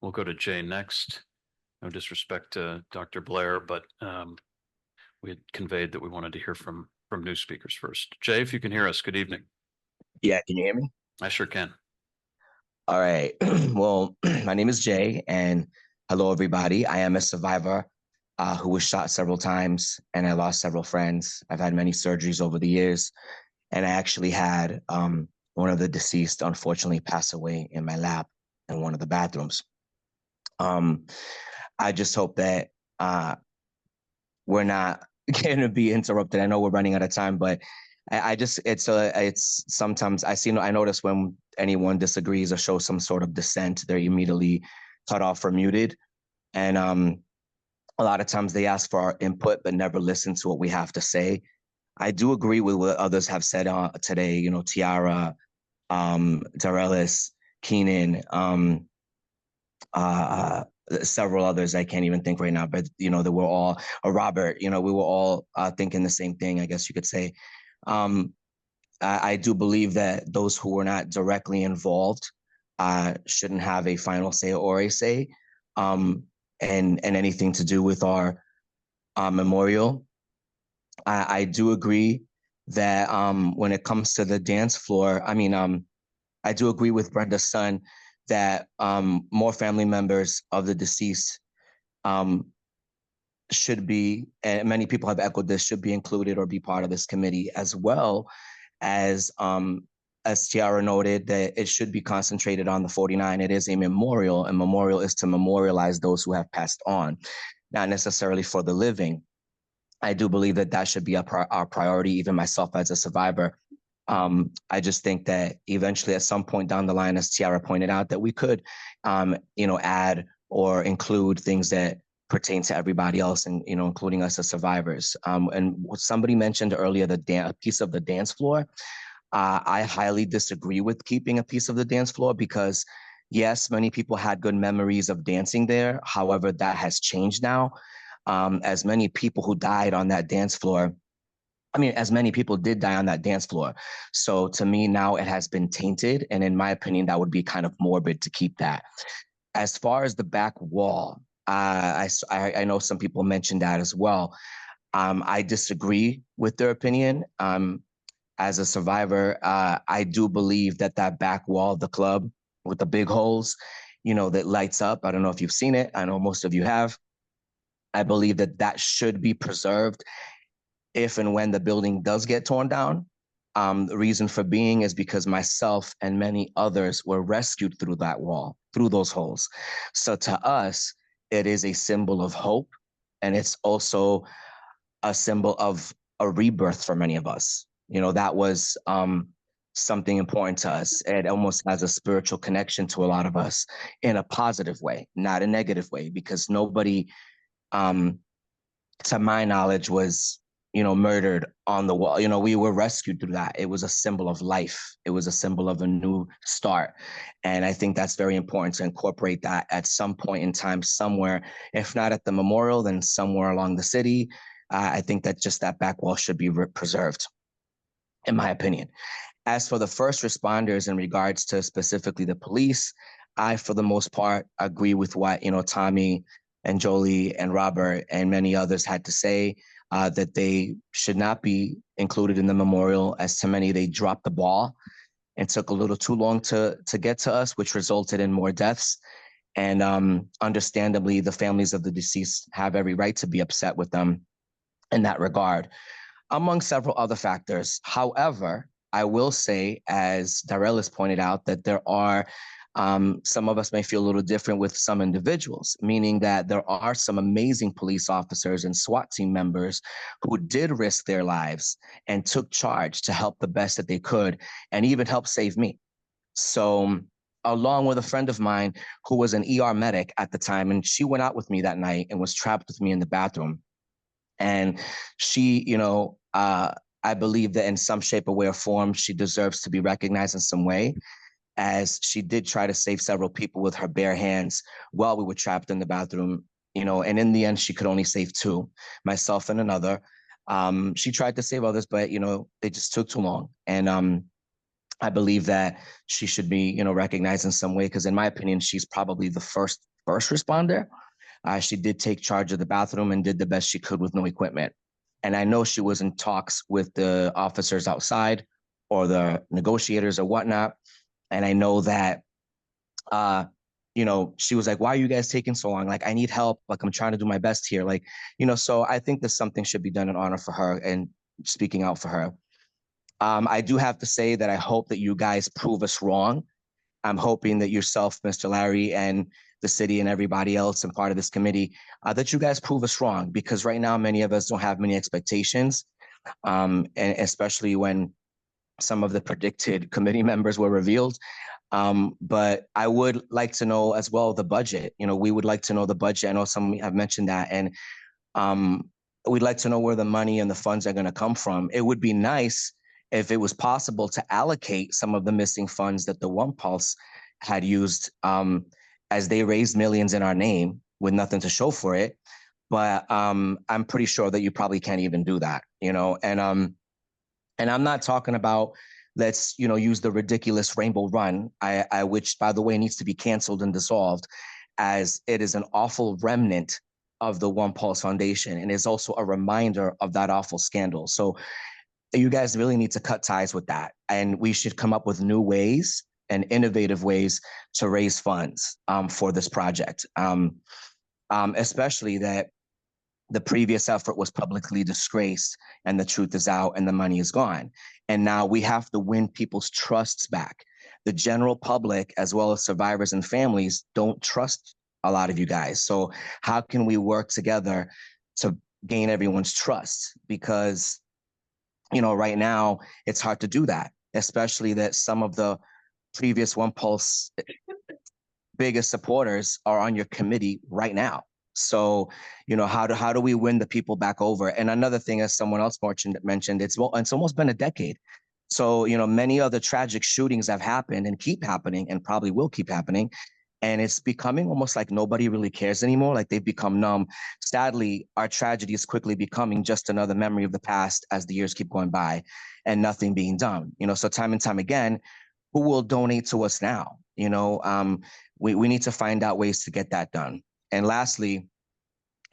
We'll go to Jay next. No disrespect to Dr. Blair, but we had conveyed that we wanted to hear from new speakers first. Jay, if you can hear us, good evening. Yeah, can you hear me? I sure can. All right. Well, my name is Jay, and hello, everybody. I am a survivor who was shot several times, and I lost several friends. I've had many surgeries over the years, and I actually had one of the deceased, unfortunately, pass away in my lap in one of the bathrooms. Um, I just hope that we're not going to be interrupted. I know we're running out of time, but I just it's sometimes I notice when anyone disagrees or shows some sort of dissent, they're immediately cut off or muted, and a lot of times they ask for our input but never listen to what we have to say. I do agree with what others have said today. You know, Tiara, Darelis, Keenan, several others I can't even think right now, but you know, they were all Robert. You know, we were all thinking the same thing, I guess you could say. Um, I do believe that those who were not directly involved shouldn't have a final say or a say, and anything to do with our memorial. I do agree that when it comes to the dance floor, I do agree with Brenda's son that more family members of the deceased um, should be, and many people have echoed this, should be included or be part of this committee, as well as Tiara noted, that it should be concentrated on the 49. It is a memorial, and memorial is to memorialize those who have passed on, not necessarily for the living. I do believe that that should be our priority, even myself as a survivor. I just think that eventually, at some point down the line, as Tiara pointed out, that we could, add or include things that pertain to everybody else, and including us as survivors. And what somebody mentioned earlier, the piece of the dance floor. I highly disagree with keeping a piece of the dance floor because, yes, many people had good memories of dancing there. However, that has changed now. As many people who died on that dance floor, as many people did die on that dance floor. So to me, now it has been tainted. And in my opinion, that would be kind of morbid to keep that. As far as the back wall, I know some people mentioned that as well. I disagree with their opinion. As a survivor, I do believe that that back wall of the club with the big holes, that lights up. I don't know if you've seen it. I know most of you have. I believe that that should be preserved if and when the building does get torn down. The reason for being is because myself and many others were rescued through that wall, through those holes. So to us, it is a symbol of hope. And it's also a symbol of a rebirth for many of us. That was something important to us. It almost has a spiritual connection to a lot of us in a positive way, not a negative way, because nobody, um, to my knowledge, was murdered on the wall. We were rescued through that. It was a symbol of life. It was a symbol of a new start. And I think that's very important to incorporate that at some point in time, somewhere, if not at the memorial, then somewhere along the city. I think that just that back wall should be preserved, in my opinion. As for the first responders in regards to specifically the police, I, for the most part, agree with what, Tommy and Jolie and Robert and many others had to say, that they should not be included in the memorial. As to many, they dropped the ball and took a little too long to get to us, which resulted in more deaths. And understandably, the families of the deceased have every right to be upset with them in that regard, among several other factors. However, I will say, as Darelis pointed out, that there are some of us may feel a little different with some individuals, meaning that there are some amazing police officers and SWAT team members who did risk their lives and took charge to help the best that they could and even help save me. So, along with a friend of mine who was an ER medic at the time, and she went out with me that night and was trapped with me in the bathroom. And she, I believe that in some shape or way or form, she deserves to be recognized in some way, as she did try to save several people with her bare hands while we were trapped in the bathroom, and in the end, she could only save two, myself and another. She tried to save others, but, they just took too long. And I believe that she should be, recognized in some way because, in my opinion, she's probably the first responder. She did take charge of the bathroom and did the best she could with no equipment. And I know she was in talks with the officers outside or the negotiators or whatnot. And I know that, she was like, why are you guys taking so long? Like, I need help. Like, I'm trying to do my best here. Like, so I think that something should be done in honor for her and speaking out for her. I do have to say that I hope that you guys prove us wrong. I'm hoping that yourself, Mr. Larry, and the city and everybody else and part of this committee, that you guys prove us wrong, because right now many of us don't have many expectations, and especially when some of the predicted committee members were revealed. But I would like to know as well the budget. We would like to know the budget. I know some have mentioned that, and we'd like to know where the money and the funds are going to come from. It would be nice if it was possible to allocate some of the missing funds that the One Pulse had used, as they raised millions in our name with nothing to show for it. But I'm pretty sure that you probably can't even do that, and I'm not talking about let's use the ridiculous Rainbow Run, which, by the way, needs to be canceled and dissolved, as it is an awful remnant of the One Pulse Foundation and is also a reminder of that awful scandal. So you guys really need to cut ties with that. And we should come up with new ways and innovative ways to raise funds for this project, especially that the previous effort was publicly disgraced and the truth is out and the money is gone. And now we have to win people's trusts back. The general public, as well as survivors and families, don't trust a lot of you guys. So how can we work together to gain everyone's trust? Because right now it's hard to do that, especially that some of the previous One Pulse biggest supporters are on your committee right now. So, how do we win the people back over? And another thing, as someone else mentioned, it's almost been a decade. So, many other tragic shootings have happened and keep happening and probably will keep happening. And it's becoming almost like nobody really cares anymore. Like they've become numb. Sadly, our tragedy is quickly becoming just another memory of the past as the years keep going by and nothing being done. So time and time again, who will donate to us now? We need to find out ways to get that done. And lastly,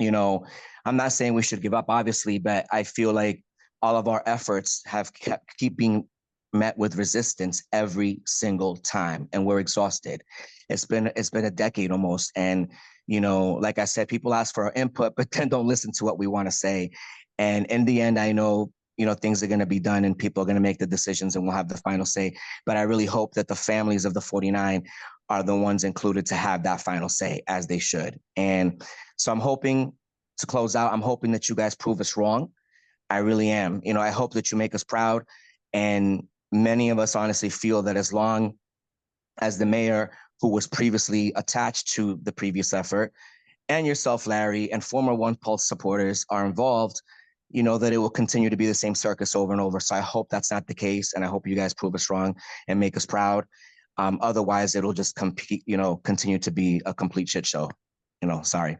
I'm not saying we should give up, obviously, but I feel like all of our efforts have keep being met with resistance every single time, and we're exhausted. It's been a decade almost, and like I said, people ask for our input, but then don't listen to what we want to say. And in the end, I know things are going to be done, and people are going to make the decisions, and we'll have the final say. But I really hope that the families of the 49 are the ones included to have that final say, as they should. And so I'm hoping to close out. I'm hoping that you guys prove us wrong. I really am. I hope that you make us proud. And many of us honestly feel that as long as the mayor, who was previously attached to the previous effort, and yourself, Larry, and former One Pulse supporters are involved, that it will continue to be the same circus over and over. So I hope that's not the case. And I hope you guys prove us wrong and make us proud. Otherwise, it'll just continue to be a complete shit show. Sorry.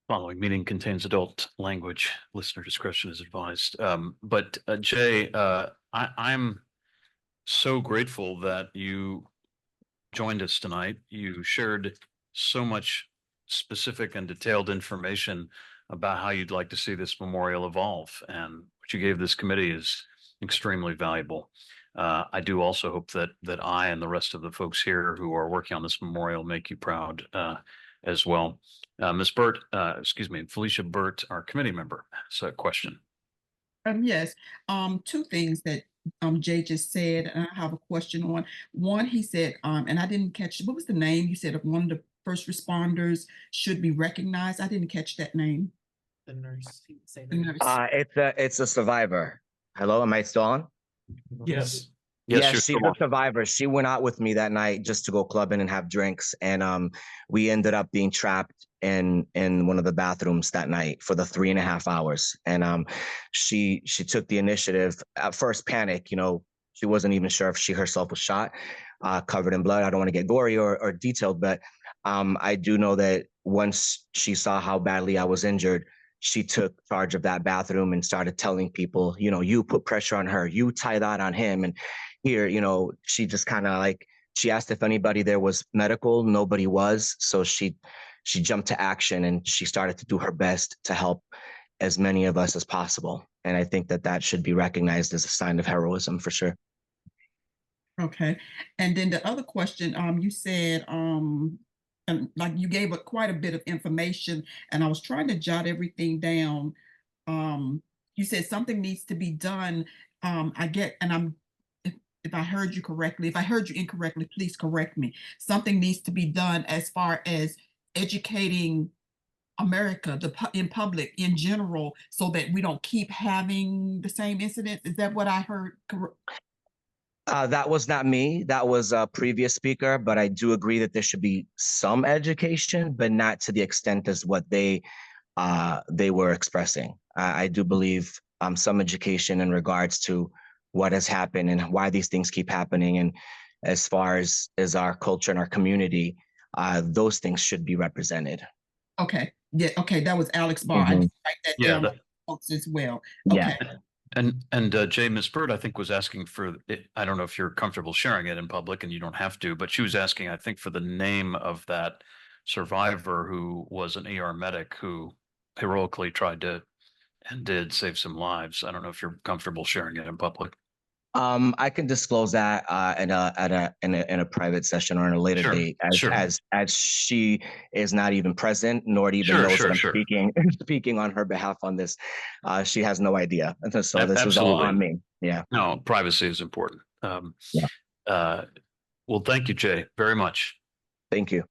Following meeting contains adult language. Listener discretion is advised. But Jay, I'm so grateful that you joined us tonight. You shared so much specific and detailed information about how you'd like to see this memorial evolve, and what you gave this committee is extremely valuable. I do also hope that I and the rest of the folks here who are working on this memorial make you proud as well. Ms. Burt, Felicia Burt, our committee member, has a question. Yes. Two things that Jay just said, and I have a question on. One, he said, and I didn't catch, what was the name? You said of one of the first responders should be recognized. I didn't catch that name. The nurse. He would say The that. nurse. It's a survivor. Hello, am I still on? Yes. Yeah, you're she's still a survivor. She went out with me that night just to go clubbing and have drinks, and we ended up being trapped in one of the bathrooms that night for the 3.5 hours. And she took the initiative. At first, panic. She wasn't even sure if she herself was shot, covered in blood. I don't want to get gory or detailed, but I do know that once she saw how badly I was injured, she took charge of that bathroom and started telling people, you know, you put pressure on her, you tie that on him. And here, you know, she just kind of like, she asked if anybody there was medical. Nobody was. So she jumped to action and she started to do her best to help as many of us as possible. And I think that that should be recognized as a sign of heroism for sure. Okay. And then the other question, you said, and like you gave quite a bit of information, and I was trying to jot everything down. You said something needs to be done. I get, and if I heard you correctly, if I heard you incorrectly, please correct me. Something needs to be done as far as educating America, in public in general, so that we don't keep having the same incidents. Is that what I heard? That was not me. That was a previous speaker, but I do agree that there should be some education, but not to the extent as what they were expressing. I do believe some education in regards to what has happened and why these things keep happening, and as far as our culture and our community, those things should be represented. Okay. Yeah. Okay. That was Alex Barr. I Mhm. did write that Yeah, down that- on my notes as well. Yeah. Okay. And Jay, Ms. Bird, I think, was asking for it. I don't know if you're comfortable sharing it in public, and you don't have to, but she was asking, I think, for the name of that survivor who was an ER medic who heroically tried to and did save some lives. I don't know if you're comfortable sharing it in public. I can disclose that in a private session or in a later Sure, date, sure. as she is not even present, nor even Sure, knows sure, that I'm sure. speaking on her behalf on this. She has no idea, and so this was all Absolutely. on me. Yeah. No, privacy is important. Yeah. Well, thank you, Jay, very much. Thank you.